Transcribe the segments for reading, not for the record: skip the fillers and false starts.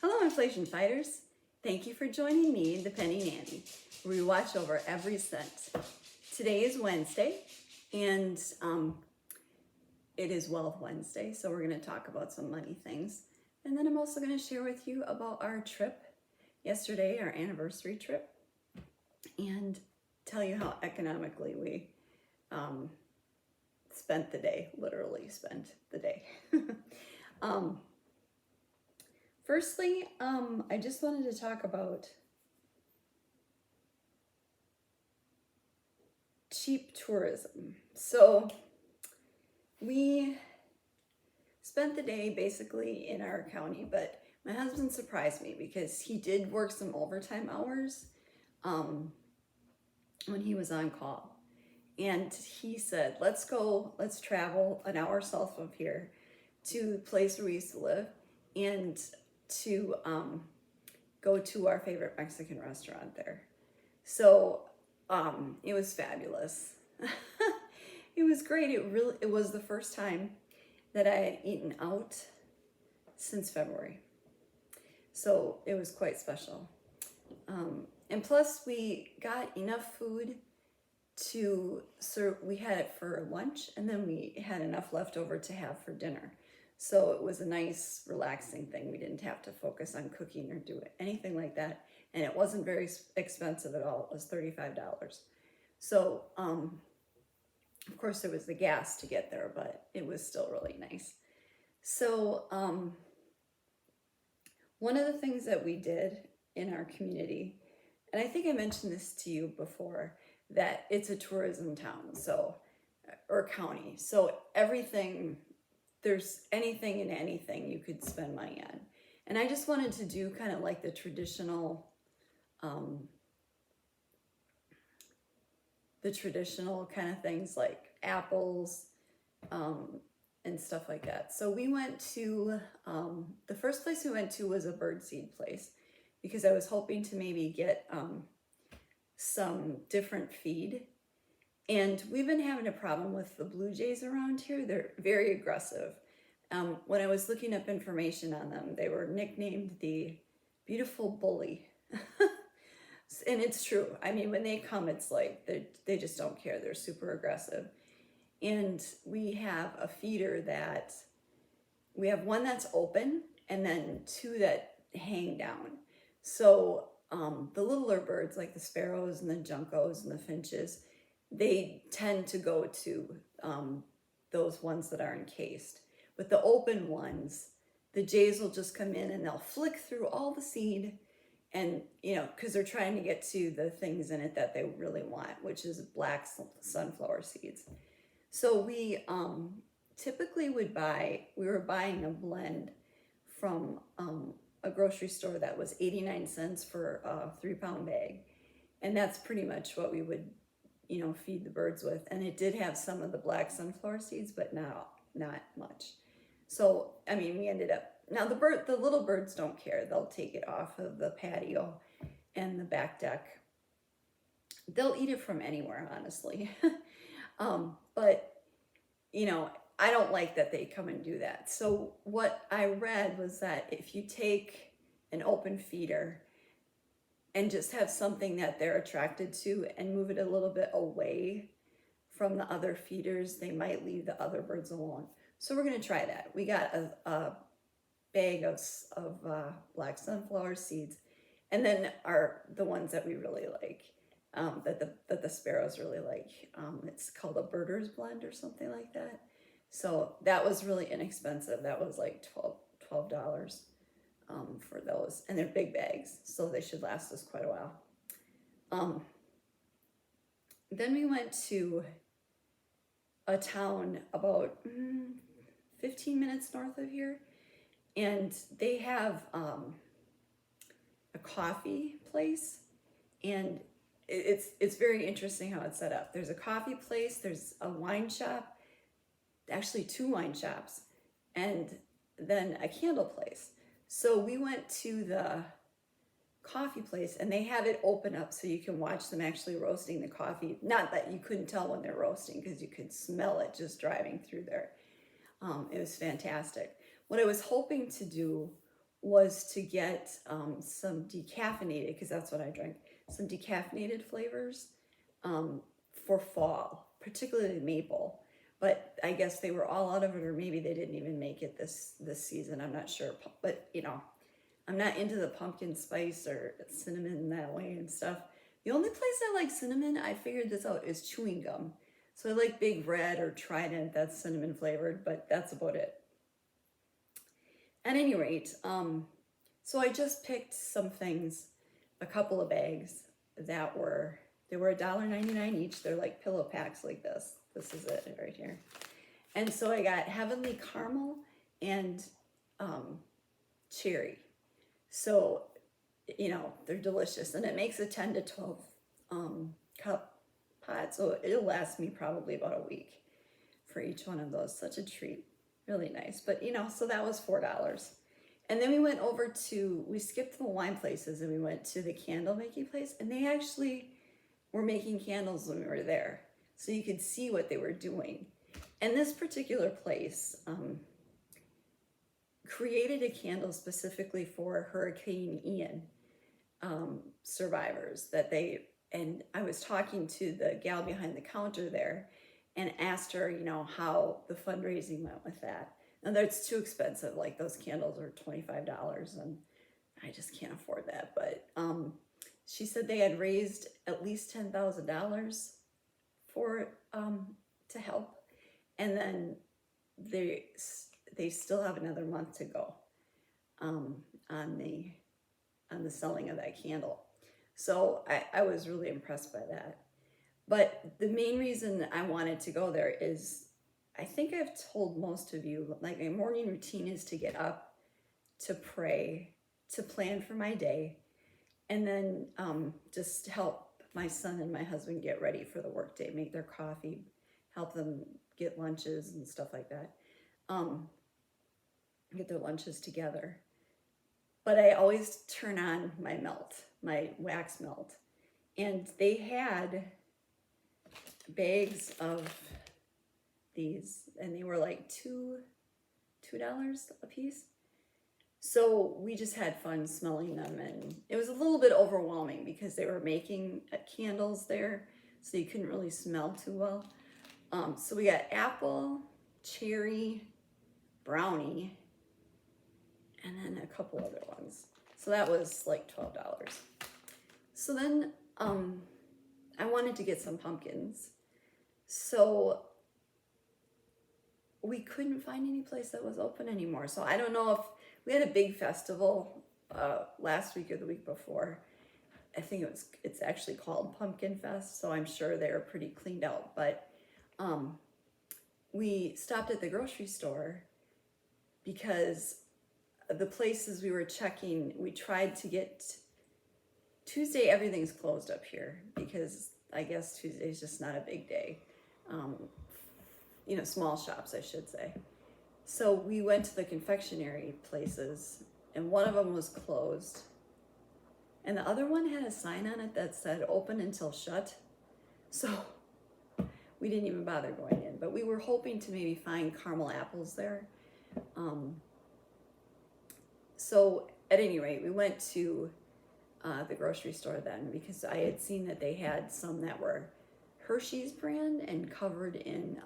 Hello, inflation fighters. Thank you for joining me, the Penny Nanny, where we watch over every cent. Today is Wednesday, and it is Wealth Wednesday, so we're going to talk about some money things. And then I'm also going to share with you about our trip yesterday, our anniversary trip, and tell you how economically we spent the day, literally spent the day. Firstly, I just wanted to talk about cheap tourism. So we spent the day basically in our county, but my husband surprised me because he did work some overtime hours when he was on call. And he said, let's travel an hour south of here to the place where we used to live and to go to our favorite Mexican restaurant there. So it was fabulous. It was great. It was the first time that I had eaten out since February. So it was quite special. And plus we got enough food to serve. We had it for lunch and then we had enough left over to have for dinner. So it was a nice, relaxing thing. We didn't have to focus on cooking or do anything like that. And it wasn't very expensive at all. It was $35. So, of course, there was the gas to get there, but it was still really nice. So, one of the things that we did in our community, and I think I mentioned this to you before, that it's a tourism town, so, or county. So everything, there's anything and anything you could spend money on. And I just wanted to do kind of like the traditional kind of things like apples and stuff like that. So we went to, the first place we went to was a birdseed place because I was hoping to maybe get some different feed. And we've been having a problem with the blue jays around here. They're very aggressive. When I was looking up information on them, they were nicknamed the beautiful bully. And it's true. I mean, when they come, it's like they just don't care. They're super aggressive. And we have a feeder that, we have one that's open and then two that hang down. So the littler birds like the sparrows and the juncos and the finches, they tend to go to those ones that are encased. But the open ones, the jays will just come in and they'll flick through all the seed and, you know, because they're trying to get to the things in it that they really want, which is black sunflower seeds. So we typically we were buying a blend from a grocery store that was 89 cents for a 3-pound bag. And that's pretty much what we would, you know, feed the birds with. And it did have some of the black sunflower seeds, but not much. So, I mean, we ended up, now the little birds don't care. They'll take it off of the patio and the back deck. They'll eat it from anywhere, honestly. But, you know, I don't like that they come and do that. So what I read was that if you take an open feeder and just have something that they're attracted to and move it a little bit away from the other feeders, they might leave the other birds alone. So we're going to try that. We got a bag of black sunflower seeds, and then the ones that we really like, that the sparrows really like. It's called a Birders Blend or something like that. So that was really inexpensive. That was like $12 for those, and they're big bags, so they should last us quite a while. Then we went to a town about 15 minutes north of here, and they have a coffee place, and it's very interesting how it's set up. There's a coffee place, there's a wine shop, actually 2 wine shops, and then a candle place. So we went to the coffee place and they have it open up so you can watch them actually roasting the coffee. Not that you couldn't tell when they're roasting because you could smell it just driving through there. It was fantastic. What I was hoping to do was to get some decaffeinated, because that's what I drink, some decaffeinated flavors for fall, particularly maple. But I guess they were all out of it, or maybe they didn't even make it this season. I'm not sure. But you know, I'm not into the pumpkin spice or cinnamon that way and stuff. The only place I like cinnamon, I figured this out, is chewing gum. So I like Big Red or Trident, that's cinnamon flavored, but that's about it. At any rate, so I just picked some things, a couple of bags that were, they were $1.99 each. They're like pillow packs like this. This is it right here. And so I got Heavenly Caramel and Cherry. So, you know, they're delicious. And it makes a 10 to 12 cup pot. So it'll last me probably about a week for each one of those. Such a treat. Really nice. But, you know, so that was $4. And then we went over to, we skipped the wine places and we went to the candle making place. And they actually were making candles when we were there. So you could see what they were doing. And this particular place created a candle specifically for Hurricane Ian survivors that they, and I was talking to the gal behind the counter there and asked her, you know, how the fundraising went with that. Now that's too expensive. Like those candles are $25 and I just can't afford that. But she said they had raised at least $10,000 for to help, and then they still have another month to go on the selling of that candle. So I was really impressed by that. But the main reason I wanted to go there is, I think I've told most of you, like my morning routine is to get up, to pray, to plan for my day, and then just help my son and my husband get ready for the workday, make their coffee, help them get lunches and stuff like that, get their lunches together. But I always turn on my melt, my wax melt. And they had bags of these, and they were like $2 a piece. So we just had fun smelling them, and it was a little bit overwhelming because they were making candles there, so you couldn't really smell too well. So we got apple, cherry, brownie, and then a couple other ones. So that was like $12. So then I wanted to get some pumpkins. So we couldn't find any place that was open anymore. So I don't know if we had a big festival last week or the week before. I think it's actually called Pumpkin Fest, so I'm sure they were pretty cleaned out. But we stopped at the grocery store because the places we were checking, we tried to get Tuesday, everything's closed up here because I guess Tuesday is just not a big day. You know, small shops, I should say. So we went to the confectionery places, and one of them was closed. And the other one had a sign on it that said open until shut. So we didn't even bother going in, but we were hoping to maybe find caramel apples there. So at any rate, we went to the grocery store then because I had seen that they had some that were Hershey's brand and covered in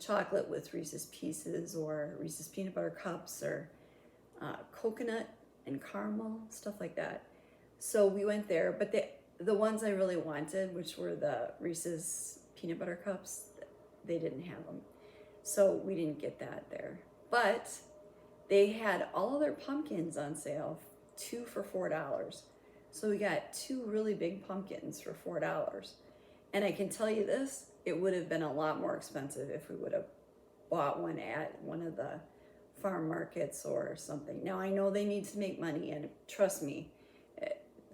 chocolate with Reese's Pieces or Reese's Peanut Butter Cups or coconut and caramel, stuff like that. So we went there, but the ones I really wanted, which were the Reese's Peanut Butter Cups, they didn't have them. So we didn't get that there. But they had all of their pumpkins on sale, 2 for $4. So we got 2 really big pumpkins for $4. And I can tell you this, it would have been a lot more expensive if we would have bought one at one of the farm markets or something. Now I know they need to make money, and trust me,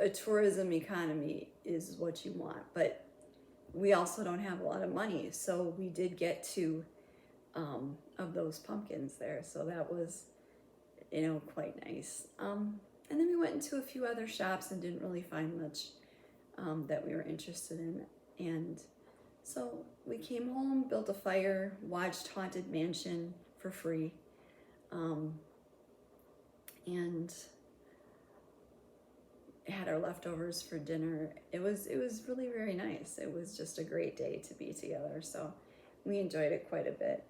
a tourism economy is what you want, but we also don't have a lot of money. So we did get 2 of those pumpkins there. So that was, you know, quite nice. And then we went into a few other shops and didn't really find much that we were interested in. And so we came home, built a fire, watched Haunted Mansion for free. and had our leftovers for dinner. It was really very nice. It was just a great day to be together. So we enjoyed it quite a bit.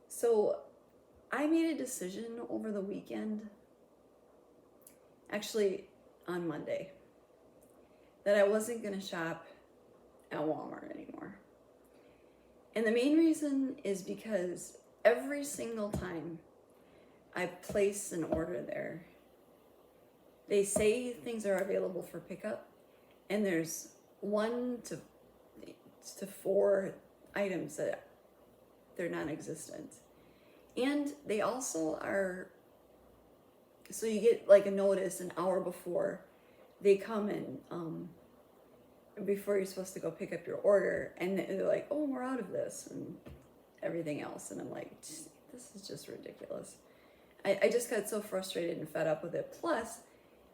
So I made a decision over the weekend, actually on Monday, that I wasn't going to shop at Walmart anymore. And the main reason is because every single time I place an order there, they say things are available for pickup, and there's 1 to 4 items that they're non-existent. And they also are, so you get like a notice an hour before they come in, before you're supposed to go pick up your order, and they're like, oh, we're out of this and everything else. And I'm like, this is just ridiculous. I just got so frustrated and fed up with it. Plus,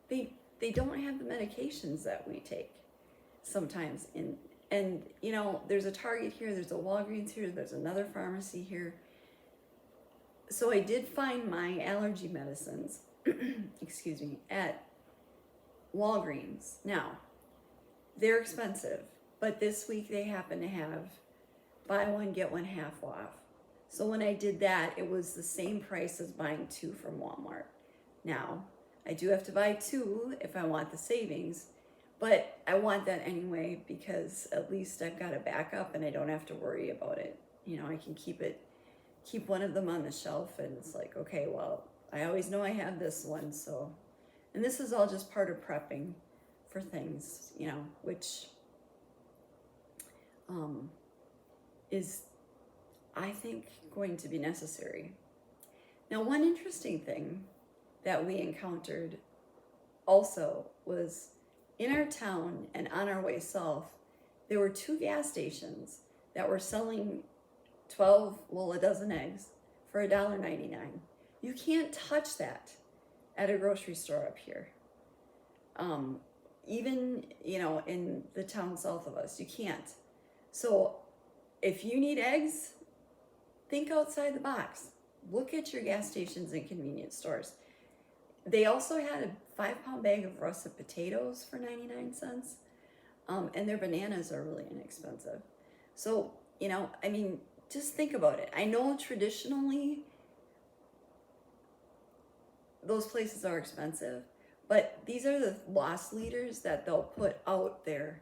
they don't have the medications that we take sometimes. And you know, there's a Target here, there's a Walgreens here, there's another pharmacy here. So I did find my allergy medicines, excuse me, at Walgreens. Now, they're expensive, but this week they happen to have buy one, get one half off. So when I did that, it was the same price as buying 2 from Walmart. Now, I do have to buy 2 if I want the savings, but I want that anyway because at least I've got a backup and I don't have to worry about it. You know, I can keep one of them on the shelf, and it's like, okay, well, I always know I have this one, so. And this is all just part of prepping for things, you know, which is, I think, going to be necessary. Now, one interesting thing that we encountered also was in our town and on our way south, there were 2 gas stations that were selling a dozen eggs for $1.99. You can't touch that at a grocery store up here. Even, you know, in the town south of us, you can't. So if you need eggs, think outside the box. Look at your gas stations and convenience stores. They also had a 5-pound bag of russet potatoes for 99 cents. And their bananas are really inexpensive. So, you know, I mean, just think about it. I know traditionally those places are expensive, but these are the loss leaders that they'll put out there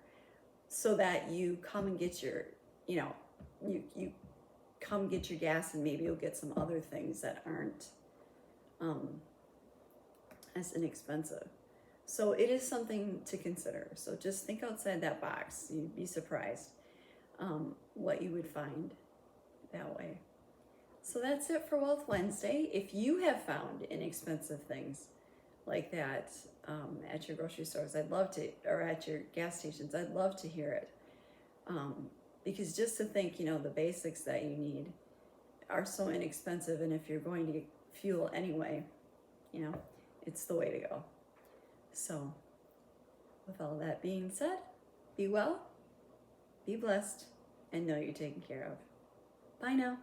so that you come and get your, you know, you come get your gas, and maybe you'll get some other things that aren't as inexpensive. So it is something to consider. So just think outside that box. You'd be surprised what you would find that way. So that's it for Wealth Wednesday. If you have found inexpensive things like that at your grocery stores, I'd love to, or at your gas stations, I'd love to hear it. Because just to think, you know, the basics that you need are so inexpensive, and if you're going to get fuel anyway, you know, it's the way to go. So with all that being said, be well, be blessed, and know you're taken care of. Bye now.